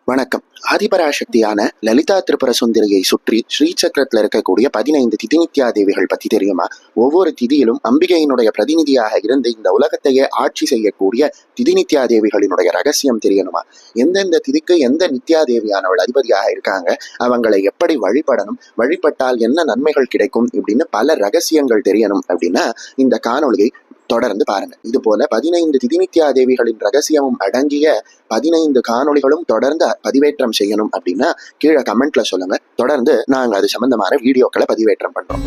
வணக்கம். ஆதிபராசக்தியான லலிதா திரிபுர சுந்தரியை சுற்றி ஸ்ரீசக்கரத்துல இருக்கக்கூடிய 15 திதிநித்யா தேவிகள் பத்தி தெரியுமா? ஒவ்வொரு திதியிலும் அம்பிகையினுடைய பிரதிநிதியாக இருந்து இந்த உலகத்தையே ஆட்சி செய்யக்கூடிய திதிநித்யா தேவிகளினுடைய ரகசியம் தெரியணுமா? எந்தெந்த திதிக்கு எந்த நித்யா தேவியானவள் அதிபதியாக இருக்காங்க, அவங்களை எப்படி வழிபடணும், வழிபட்டால் என்ன நன்மைகள் கிடைக்கும், இப்படின்னு பல ரகசியங்கள் தெரியணும் அப்படின்னா இந்த காணொலியை தொடர்ந்து பாருங்க. இது போல 15 திதிநித்யா தேவிகளின் ரகசியமும் அடங்கிய 15 காணொளிகளும் தொடர்ந்து பதிவேற்றம் செய்யணும் அப்படின்னா கீழே கமெண்ட்ல சொல்லுங்க. தொடர்ந்து நாங்க அது சம்பந்தமான வீடியோக்களை பதிவேற்றம் பண்றோம்.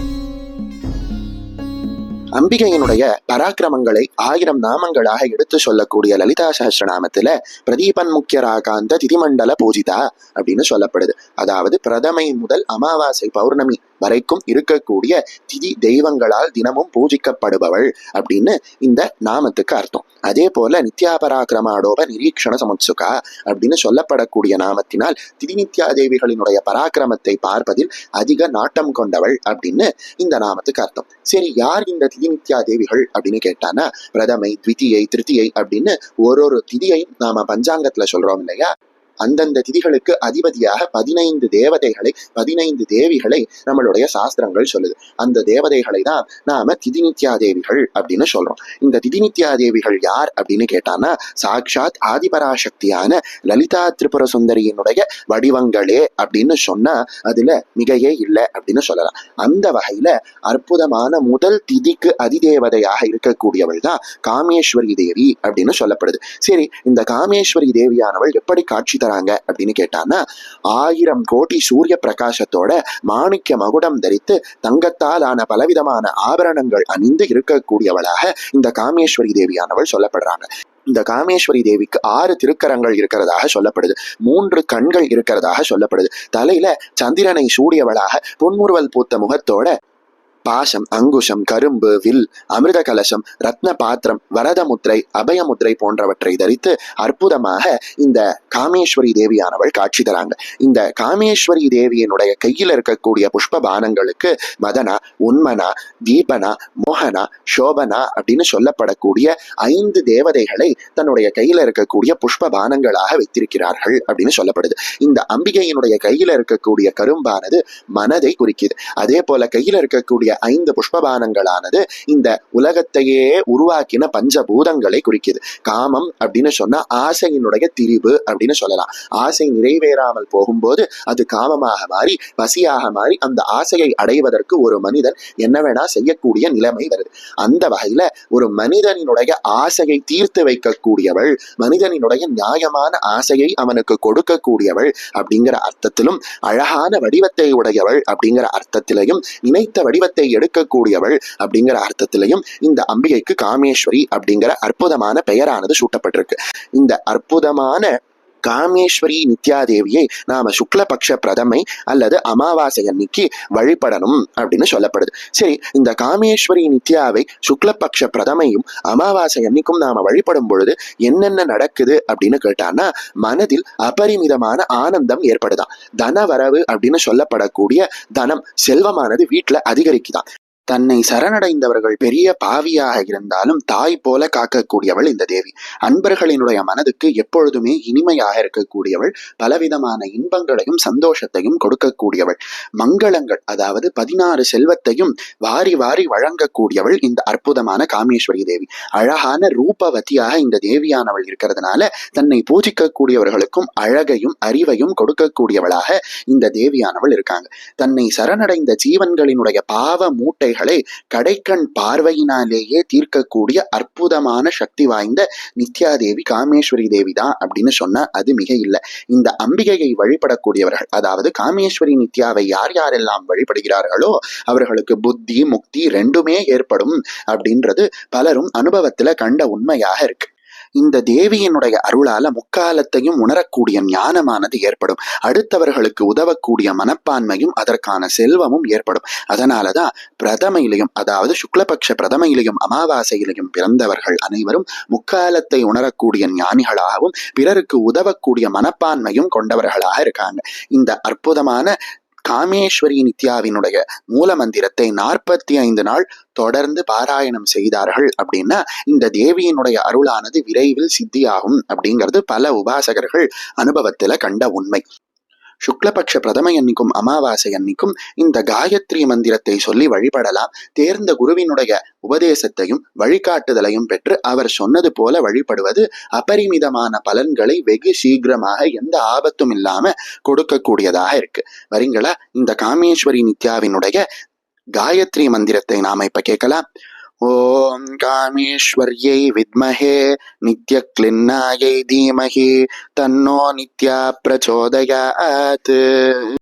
அம்பிகையினுடைய பராக்கிரமங்களை 1000 நாமங்களாக எடுத்து சொல்லக்கூடிய லலிதா சஹஸ்ரநாமத்துல பிரதீபன் முக்கியராகாந்த திதிமண்டல பூஜிதா அப்படின்னு சொல்லப்படுது. அதாவது பிரதமை முதல் அமாவாசை பௌர்ணமி வரைக்கும் இருக்கக்கூடிய திதி தெய்வங்களால் தினமும் பூஜிக்கப்படுபவள் அப்படின்னு இந்த நாமத்துக்கு அர்த்தம். அதே போல நித்யா பராக்கிரமாடோப நிரீக்ஷண சமுத்சுகா அப்படின்னு சொல்லப்படக்கூடிய நாமத்தினால் திதிநித்யா தேவிகளினுடைய பராக்கிரமத்தை பார்ப்பதில் அதிக நாட்டம் கொண்டவள் அப்படின்னு இந்த நாமத்துக்கு அர்த்தம். சரி, யார் இந்த திதிநித்யா தேவிகள் அப்படின்னு கேட்டானா, பிரதமை, த்விதியை, திருத்தியை அப்படின்னு ஒரு திதியையும் நாம பஞ்சாங்கத்துல சொல்றோம் இல்லையா? அந்தந்த திதிகளுக்கு அதிபதியாக 15 தேவதைகளை 15 தேவிகளை நம்மளுடைய சாஸ்திரங்கள் சொல்லுது. அந்த தேவதைகளை தான் நாம திதிநித்யா தேவிகள் அப்படின்னு சொல்றோம். இந்த திதிநித்யா தேவிகள் யார் அப்படின்னு கேட்டானா, சாக்ஷாத் ஆதிபராசக்தியான லலிதா திரிபுர சுந்தரியினுடைய வடிவங்களே அப்படின்னு சொன்னா அதுல மிகையே இல்லை அப்படின்னு சொல்லலாம். அந்த வகையில அற்புதமான முதல் திதிக்கு அதிதேவதையாக இருக்கக்கூடியவள் தான் காமேஸ்வரி தேவி அப்படின்னு சொல்லப்படுது. சரி, இந்த காமேஸ்வரி தேவியானவள் எப்படி காட்சி அப்படின்னு கேட்டானா, 1000 கோடி சூரிய பிரகாசத்தோட மாணிக்க மகுடம் தரித்து தங்கத்தால் ஆன பலவிதமான ஆபரணங்கள் அணிந்து இருக்கக்கூடியவளாக இந்த காமேஸ்வரி தேவியானவள் சொல்லப்படுறாங்க. இந்த காமேஸ்வரி தேவிக்கு 6 திருக்கரங்கள் இருக்கிறதாக சொல்லப்படுது. 3 கண்கள் இருக்கிறதாக சொல்லப்படுது. தலையில சந்திரனை சூடியவளாக பொன்முறுவல் பூத்த முகத்தோட பாசம், அங்குஷம், கரும்பு, வில், அமிர்த கலசம், ரத்ன பாத்திரம், வரதமுத்திரை, அபயமுத்திரை போன்றவற்றை தரித்து அற்புதமாக இந்த காமேஸ்வரி தேவியானவள் காட்சி தராங்க. இந்த காமேஸ்வரி தேவியினுடைய கையில் இருக்கக்கூடிய புஷ்ப பானங்களுக்கு மதனா, உன்மனா, தீபனா, மோகனா, சோபனா அப்படின்னு சொல்லப்படக்கூடிய 5 தேவதைகளை தன்னுடைய கையில இருக்கக்கூடிய புஷ்ப பானங்களாக வைத்திருக்கிறார்கள் அப்படின்னு சொல்லப்படுது. இந்த அம்பிகையினுடைய கையில இருக்கக்கூடிய கரும்பானது மனதை குறிக்குது. அதே போல கையில இருக்கக்கூடிய 5 புஷ்பபானங்களானது இந்த உலகத்தையே உருவாக்கின பஞ்சபூதங்களை குறிக்குது. காமம் அப்படின்னு சொன்னா ஆசையினுடைய திரிவு அப்படின்னு சொல்லலாம். ஆசை நிறைவேறாமல் போகும்போது அது காமமாக மாறி பசியாக மாறி அந்த ஆசையை அடைவதற்கு ஒரு மனிதன் என்ன வேணா செய்யக்கூடிய நிலைமை வருது. அந்த வகையில ஒரு மனிதனினுடைய ஆசையை தீர்த்து வைக்கக்கூடியவள், மனிதனினுடைய நியாயமான ஆசையை அவனுக்கு கொடுக்கக்கூடியவள் அப்படிங்கிற அர்த்தத்திலும், அழகான வடிவத்தை உடையவள் அப்படிங்கிற அர்த்தத்திலையும், நினைத்த வடிவத்தை எடுக்கக்கூடியவள் அப்படிங்கிற அர்த்தத்திலையும் இந்த அம்பிகைக்கு காமேஸ்வரி அப்படிங்கிற அற்புதமான பெயரானது சூட்டப்பட்டிருக்கு. இந்த அற்புதமான காமேஸ்வரி நித்யாதேவியை நாம சுக்லபக்ஷ பிரதமை அல்லது அமாவாசை அன்னைக்கு வழிபடணும் அப்படின்னு சொல்லப்படுது. சரி, இந்த காமேஸ்வரி நித்யாவை சுக்லபக்ஷ பிரதமையும் அமாவாசை அன்னைக்கும் நாம வழிபடும் பொழுது என்னென்ன நடக்குது அப்படின்னு கேட்டான்னா, மனதில் அபரிமிதமான ஆனந்தம் ஏற்படுதான். தன வரவு அப்படின்னு சொல்லப்படக்கூடிய தனம், செல்வமானது வீட்டுல அதிகரிக்குதான். தன்னை சரணடைந்தவர்கள் பெரிய பாவியாக இருந்தாலும் தாய் போல காக்கக்கூடியவள் இந்த தேவி. அன்பர்களினுடைய மனதுக்கு எப்பொழுதுமே இனிமையாக இருக்கக்கூடியவள், பலவிதமான இன்பங்களையும் சந்தோஷத்தையும் கொடுக்கக்கூடியவள், மங்களங்கள் அதாவது 16 செல்வத்தையும் வாரி வாரி வழங்கக்கூடியவள் இந்த அற்புதமான காமேஸ்வரி தேவி. அழகான ரூபவதியாக இந்த தேவியானவள் இருக்கிறதுனால தன்னை பூஜிக்கக்கூடியவர்களுக்கும் அழகையும் அறிவையும் கொடுக்கக்கூடியவளாக இந்த தேவியானவள் இருக்காங்க. தன்னை சரணடைந்த ஜீவன்களினுடைய பாவ மூட்டை கடைக்கண் பார்வையினாலேயே தீர்க்கக்கூடிய அற்புதமான சக்தி வாய்ந்த நித்யா தேவி காமேஸ்வரி தேவி தான் அப்படின்னு சொன்னா அது மிக இல்லை. இந்த அம்பிகையை வழிபடக்கூடியவர்கள், அதாவது காமேஸ்வரி நித்யாவை யார் யாரெல்லாம் வழிபடுகிறார்களோ அவர்களுக்கு புத்தி முக்தி ரெண்டுமே ஏற்படும் அப்படின்றது பலரும் அனுபவத்துல கண்ட உண்மையாக இருக்கு. இந்த தேவியினுடைய அருளால முக்காலத்தையும் உணரக்கூடிய ஞானமானது ஏற்படும். அடுத்தவர்களுக்கு உதவக்கூடிய மனப்பான்மையும் அதற்கான செல்வமும் ஏற்படும். அதனாலதான் பிரதமையிலையும், அதாவது சுக்லபக்ஷ பிரதமையிலையும் அமாவாசையிலையும் பிறந்தவர்கள் அனைவரும் முக்காலத்தை உணரக்கூடிய ஞானிகளாகவும் பிறருக்கு உதவக்கூடிய மனப்பான்மையும் கொண்டவர்களாக இருக்காங்க. இந்த அற்புதமான காமேஸ்வரி நித்யாவினுடைய மூல மந்திரத்தை 45 நாள் தொடர்ந்து பாராயணம் செய்தார்கள் அப்படின்னா இந்த தேவியினுடைய அருளானது விரைவில் சித்தியாகும் அப்படிங்கிறது பல உபாசகர்கள் அனுபவத்துல கண்ட உண்மை. சுக்லபக்ஷ பிரதமை அன்னிக்கும் அமாவாசை அன்னிக்கும் இந்த காயத்ரி மந்திரத்தை சொல்லி வழிபடலாம். தேர்ந்த குருவினுடைய உபதேசத்தையும் வழிகாட்டுதலையும் பெற்று அவர் சொன்னது போல வழிபடுவது அபரிமிதமான பலன்களை வெகு சீக்கிரமாக எந்த ஆபத்தும் இல்லாம கொடுக்கக்கூடியதாக இருக்கு. வரீங்களா? இந்த காமேஸ்வரி நித்யாவினுடைய காயத்ரி மந்திரத்தை நாம இப்ப கேட்கலாம். ஓம் காமேஸ்வர்யை வித்மஹே நித்யக்லின்னாயை தீமஹி தன்னோ நித்யா பிரச்சோதயாத்.